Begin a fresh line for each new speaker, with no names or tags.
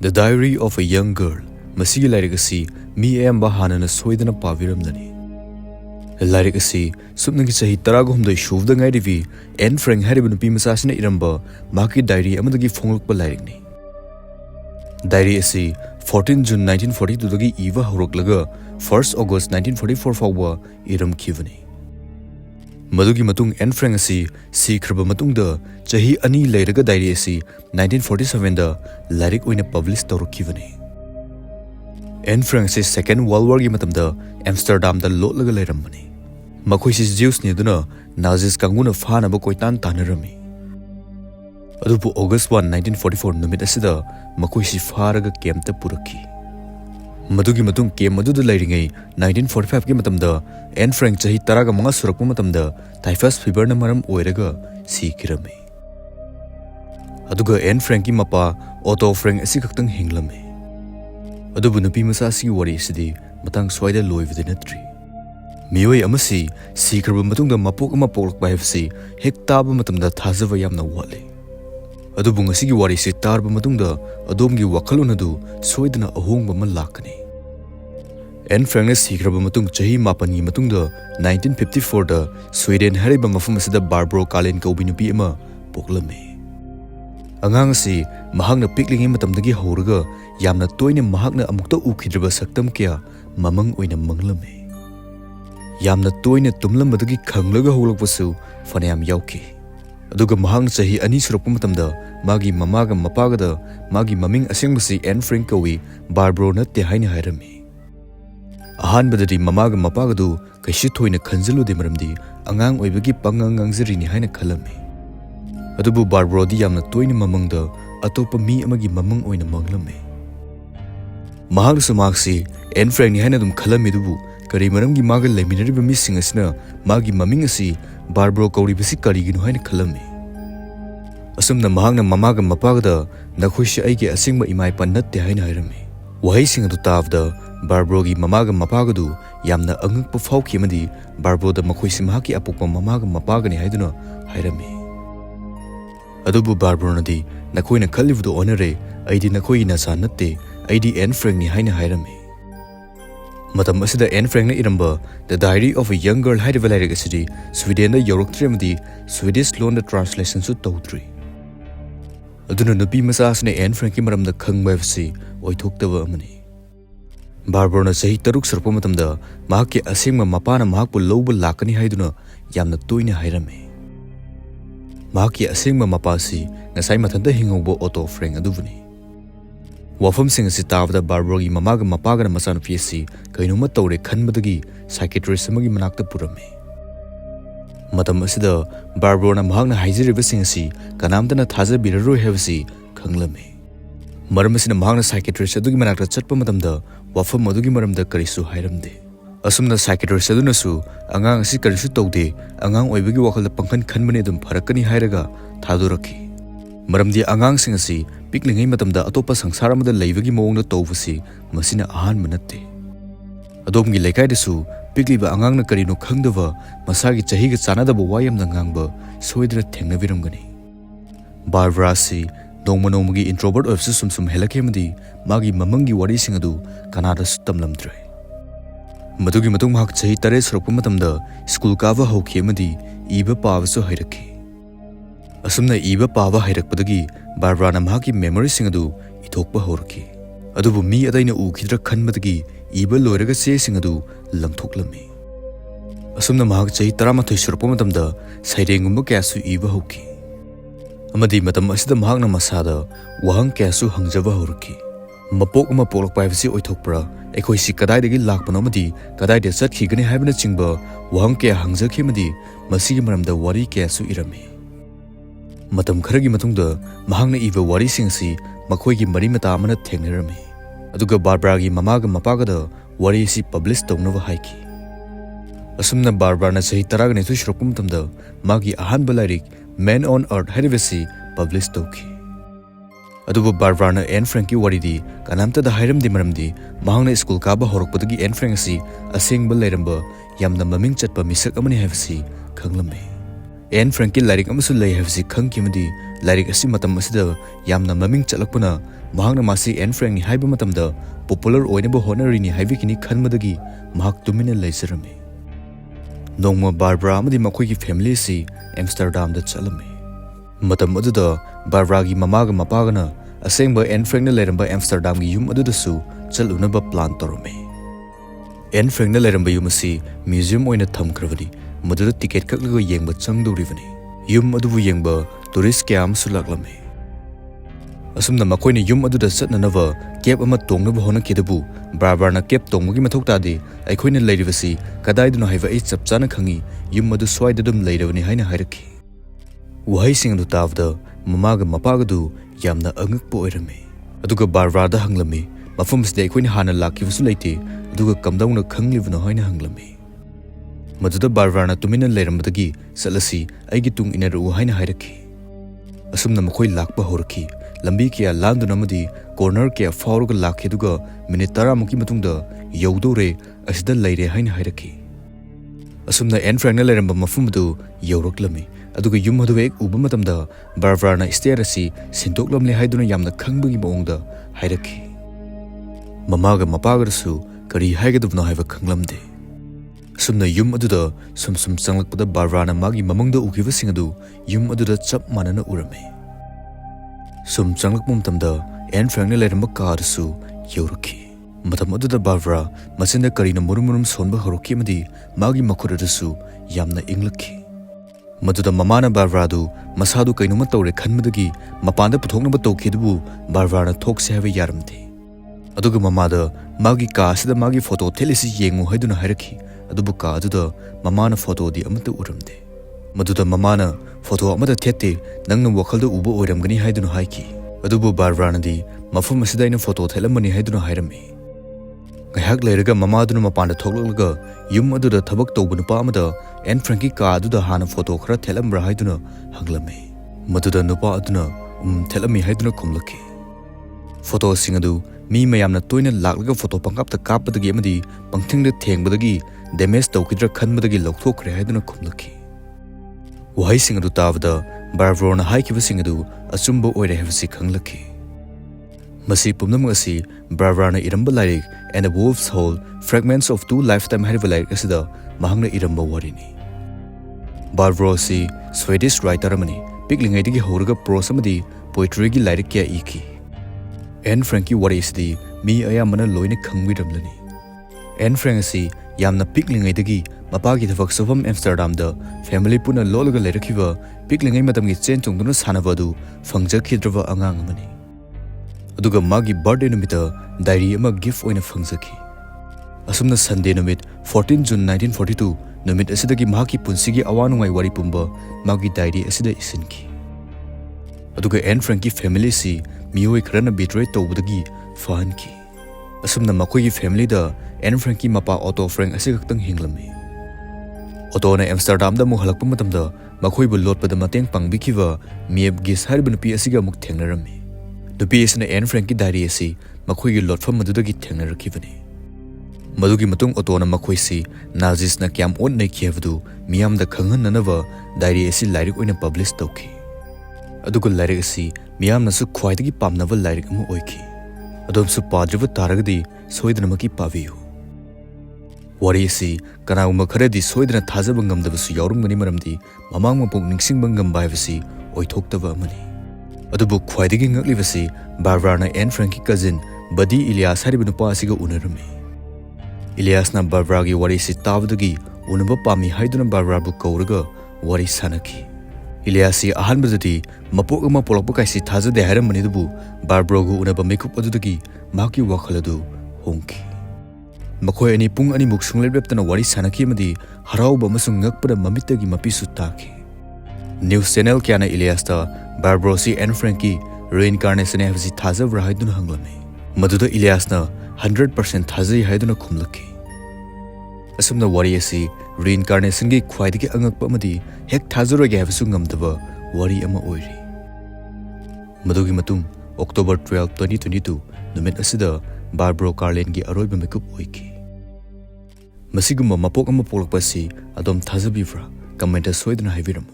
The Diary of a Young Girl, masigi larik asi mi ayamba hanana soidana paviramdani. Larik asi sumnagi sahi taragahumdai shuvda ngairivi Anne Frank hariba nupi masasina iramba maki diary amadagi fonglukpa larikni. Diary asi 14 June 1942 dagi iwa horoklaga 1 August 1944 fawba iramkhivani. Madugi matung Anne Frank asi sikraba matungda chahi ani leiraga diary asi 1947 da larik oina publish tawrakhivani. Anne Frank si Second World War gi matamda Amsterdam da lotlaga leiramani. Makhoi si Jews ni duna Nazis kanguna fanaba koitan tanarami. Adupu August 1 1944 numit asida makhoi si faraga camta purakhi. Madugi matung kem aduda leiringai 1945 gi matamda Anne Frank chahi taraga manga surakpa matamda typhus fever na maram oiraga sikirami. Aduga Anne Frank gi mapa Otto Frank asi khaktang hinglame. Adubu nupi masa si wari sidi matang swaida loividi natri. Miyoi amasi sikraba matungda mapok ama poklakpa haibasi hek taba matamda thazava yamna wale. Adubu ngasigi wari si tarba matungda adomgi wakhalon adu soidana ahongba ma lakani. Anne Frank na sikraba matung chahi mapangi matungda 1954 da Sweden hariba mafam asida Barbro Karlen kaubi nupi ama poklame. Angang asi mahakna piklingi matamdagi hauraga yamna toina mahakna amukta ukhidraba saktam kya mamang oina manglame. Yamna toina tumlambadagi khanglaga hawlakpasu fanayam yauki. Aduga mahakna chahi ani surakpa matamda magi mamaga mapagada magi maming asengbasi Anne Frank kawi Barbro natte haina hairami. Ahanbadadi mamaga mapagadu kaishi thoina khanjalude maramdi angang oibagi pangang ngangzarini haina khalame. Adubu Barbro di yamna toina mamangda atopa mi amagi mamang oina manglame. Mahak sumaksi Anne Frank ni haina dum khalame dubu kari maramgi maga leminariba mising asina magi maming asi Barbro kauribasi kariginu haina khalame. Asumna mahakna mamaga mapagda nakhoishi aigi asengba imaipa natte haina hairame. Wahai sing adu tavda Barbro gi mamaga mapagadu yamna angakpa fawki amadi Barbro da makhoisi mahaki apokpa mamaga mapagani haiduna hairame. Adubu Barbro nadi nakhoina khallibudu onare aidi nakhoi nasa natte aidi Anne Frank ni haina hairame. Matam asida Anne Frank na iramba The Diary of a Young Girl haidiba lairik asidi Sweden da yauraktre amadi Swedish loan da translation su tawdri. Aduna nupi masa asina Anne Frank ki maramda khangba haibasi oithoktaba amani. Barbro na chahi 6 sarpa matamda mahakki asengma mapana mahakpu lowba lakani haiduna yamna toina hairame. Mahakki asengma mapa si ngasai mathanda hingauba Otto Frank adubani. Wafam sing asi tabda Barbro gi mamaga mapaga na masanupi asi kainuma tawre khanbadagi psychiatrist amagi manakta purame. Matam asida Barbro na mahakna haijiriba sing asi kanamtana thajabiraroi haibasi khanglame. Maram asina mahakna psychiatrist adugi manakta chatpa matamda wafam adugi maramda karisu hairamde. Asumna psychiatrist adunasu angang asi karisu tawde angang oibagi wakhalda pangkhan khanbane adum pharakani hairaga THOUDOK. Maramdi angang sing asi piklingai matamda atopa sangsara amada leibagi mawongda tawbasi masina ahanba natte. Adomgi leikaidasu pikliba angangna karino khangdava masagi chahiga chanadaba wayamna ngangba soidra thengnabiramgani. Barbra si nongmagi introvert oibsu sumsum helakemadi magi mamangi wari sing adu kanada su tamlamdre. Madugi matung mahak chahi 3 surappa matamda school kava hauki amadi iba pawasu hairakhi. Asumna iba pawa hairakpadagi Barbra na mahaki memory sing adu ithokpa haurakhi. Adubu mi adaina ukhidra khanbadagi iba loiraga se sing adu langthoklami. Asumna mahak chahi 13 surappa matamda sairengumba kyasu iba hauki. Amadi matam asida mahakna masada wahang kyasu hangjaba haurakhi. Mapok ama poklakpa haibasi oithokpra ekhoi si kadaidagi lakpano amadi kadaida chatkhigani haibana chingba wahang kya hangjakhi amadi masigi maramda wari kyasu irame. Matam kharagi matungda mahakna iba wari sing si makhoigi mari mata amana thengnarame. Aduga Barbra gi mamaga mapagada wari si publish tawnaba haiki. Asumna Barbra na chahi 19 surappa matamda magi ahanba lairik Man on Earth haibasi publish tawki. Adubu Barbra na Anne Frank ki waridi kanamta da hairamdi maramdi mahakna school kaba horakpadagi Anne Frank asi asengba lairamba yamna maming chatpa misak amani haibasi khanglame. Anne Frank ki lairik amasu lai haibasi khangkimadi lairik asi matam asida yamna maming chatlakpana mahangna masi Anne Frank ni haiba matamda popular oinaba honorini haibikini khanmadagi mahak tumina leizarami. Nongma Barbara amadi makhoi family si Amsterdam da chalami. Matam aduda Barbara gi mamaga mapagana Asengba Anne Frank na leramba Amsterdam gi yum adudasu chalunaba plan torame. Anne Frank na leramba yum asi museum oina thamkravani maduda ticket kaklaga yengba changdorivani. Yum adubu yengba tourist kyam sulaklame. Asumna makoina yum aduda chatnanava cab ama tongnaba honakidabu Barbara na cab tongmagi mathok tadi aikoina leirivasi kadaiduna haiva ai chapchana khangi yum adu swaidadum leiravani haina hairakhi. Wahai sing adu tavda mamaga mapagadu yamna angakpo oirame. Aduga Barbara da hanglami mafumsde aikoina hana lakivasu leite aduga kamdauna khanglivna haina hanglami. Maduda Barbara na tumina leirambadagi salasi aigi tung inaru haina hairakhi. Asumna makoi lakpa horakhi lambi kya landuna madi corner kya fauruga lakheduga minute 10 muki matungda yaudore asida leire haina hairakhi. Asumna Anne Frank na leiramba mafumdu yauroklami aduga yum hadu ek uba matamda Barbara na stair asi sintoklamle haiduna yamna khangbagi maongda hairakhi. Mamaga mapagarasu kari haigadubna haiva khanglamde. Asumna yum aduda sum changlakpada Barbara na magi mamangda ukiva singadu yum aduda chap manana urame. Sum changlakpum tamda Anne Frank na leiramba karasu yaurakhi. Matam aduda Barbara machinda karina murum sonba horoki amadi magi makhuradasu yamna inglakhi. Maduda mamana Barbara du masadu kainuma tawre khanmadagi mapanda puthoknaba tawkhidubu Barbara na thokse haiva yaramde. Aduga mamada magi ka asida magi photo thelisi yengu haiduna hairakhi. Adubu ka aduda mamana photo di amata uramde. Maduda mamana photo amata thette nangna wakhalda uba oiramgani haiduna haiki. Adubu Barbara na di mafum asida ina photo thelamani haiduna hairami. Ngahak leiraga mamaduna mapanda thoklaga yum aduda thabak tawba nupa amada Anne Frank ka aduda hana photo khara thelambra haiduna hanglame. Maduda nupa aduna thelami haiduna khumlakhi. Photo singadu mi mayamna toina laklaga photo pangkapta kappadagi amadi pangthingda thengbadagi damage tawkidra khanbadagi lokthokre haiduna khumlakhi. Wahai singadu tavda Barbro na haikiva singadu achumba oire havasi khanglakhi. Masi pumnam asi Barbara na iramba lairik and a wolf's hole fragments of two lifetime hariva lairik asida mahangna iramba warini. Barbro si Swedish writer amani piklingaidagi horaga prose amadi poetry gi lairik kya iki. Anne Frank ki wari isdi mi ayamana loina khangwiramlani. Anne Frank asi yamna piklingaidagi mapagi thafak sofam Amsterdam da family puna lolaga lairakhiva piklingai matamgi chen chungduna sanavadu phangjakhidrava angang amani. Aduga magi birthday numita diary ama gift oina phangjakhi. Asumna Sunday numit 14 June 1942 numit asidagi mahaki punsigi awanungai wari pumba magi diary asida isinki. Aduga Anne Frank ki family si miyoi kharana betray tawbadagi fahanki. Asumna makoi family da Anne Frank ki mapa Otto Frank asigaktang hinglami. Otto na Amsterdam da mu halakpa matamda makoi bu lotpada mateng pangbikhiwa mieb gis hariba nupi asiga muk thengnarami. Nupi asina Anne Frank ki diary asi makoi gi lotfam madudagi thengnarakibani. Madugi matung Otto na makoi si Nazis na kyam on nei khevdu miyam da khanghananava diary asi lairik oina publish tawki. Aduga lairik asi miyam nasu khwaidagi pamnava lairik ama oiki. Adomsu padriva taragadi soidanamaki paviyu. Wari asi kanaguma kharadi soidana thajaba ngamdabasu yaurungmani maramdi mamang mapok ningsingba ngamba haibasi oithoktaba amani. Adubu khwaidagi ngaklibasi Barbara na Anne Frank ki cousin Buddy Elias hariba nupa asiga unarami. Elias na Barbara gi wari si tavdagi unaba pami haiduna Barbara bu kauraga wari sanaki. Elias si ahanbadadi mapok ama polakpa kaisi thajade hairamani dubu Barbro gu unaba makeup adudagi maki wakhaladu hongki. Makoi ani pung ani muk sunglepleptana wari sanaki amadi harauba amasung ngakpada mamittagi mapisu taki. News channel kyana Elias ta Barbro si Anne Frank ki Reincarnation havasi thajabra haiduna hanglami. Maduda Elias na 100% thajai haiduna khumlaki. Asumna wari asi Reincarnation gi khwaidagi angakpa amadi hek thajurage habasu ngamdaba wari ama oiri. Madugi matung October 12, 2022 numit asida Barbro Karlen gi aroiba makeup oiki. Masiguma mapok ama polakpa si adom thajabivra comment soidana haiviramu.